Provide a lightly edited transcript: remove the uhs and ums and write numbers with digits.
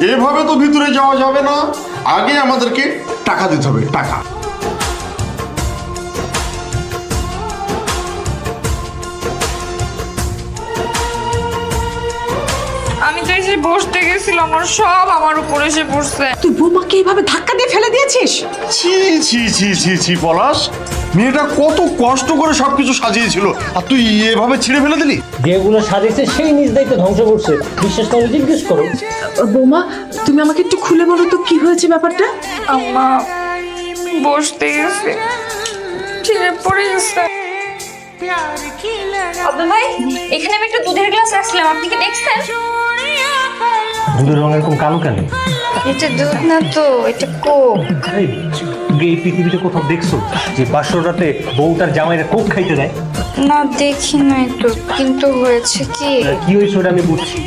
এভাবে তো ভিতরে যাওয়া যাবে না, আগে আমাদেরকে টাকা দিতে হবে, টাকা। আমি তো এসে বসতে গেছিলাম, আমার সব আমার উপর এসে পড়ছে। তুই বৌমাকে এইভাবে ধাক্কা দিয়ে ফেলে দিয়েছিস? ছি ছি ছি ছি ছি পলাশ, মেয়েটা কত কষ্ট করে সবকিছু সাজিয়েছিল আর তুই এভাবে ছিঁড়ে ফেলে দিলি। যেগুলো সাজিয়েছে সেই নিজ দায়িত্ব ধ্বংস করছে, বিশ্বাস করে জিজ্ঞেস করো। বৌমা, তুমি আমাকে একটু খুলে বলো তো কি হয়েছে ব্যাপারটা। আম্মা বসতে গেছে, ছিঁড়ে পড়ে গেছে। আব্দুল ভাই, এখানে আমি একটা দুধের গ্লাস রাখছিলাম, আপনি কি দেখছেন? দুধের রঙ এরকম কালো কেন? এটা দুধ না তো, এটা কোক। এই পৃথিবীতে কোথাও দেখছো যে বাসর রাতে বউ তার জামাইরা কোক খাইতে দেয়? না দেখি নাই তো, কিন্তু হয়েছে কি কি হয়েছে ওটা আমি বুঝছি।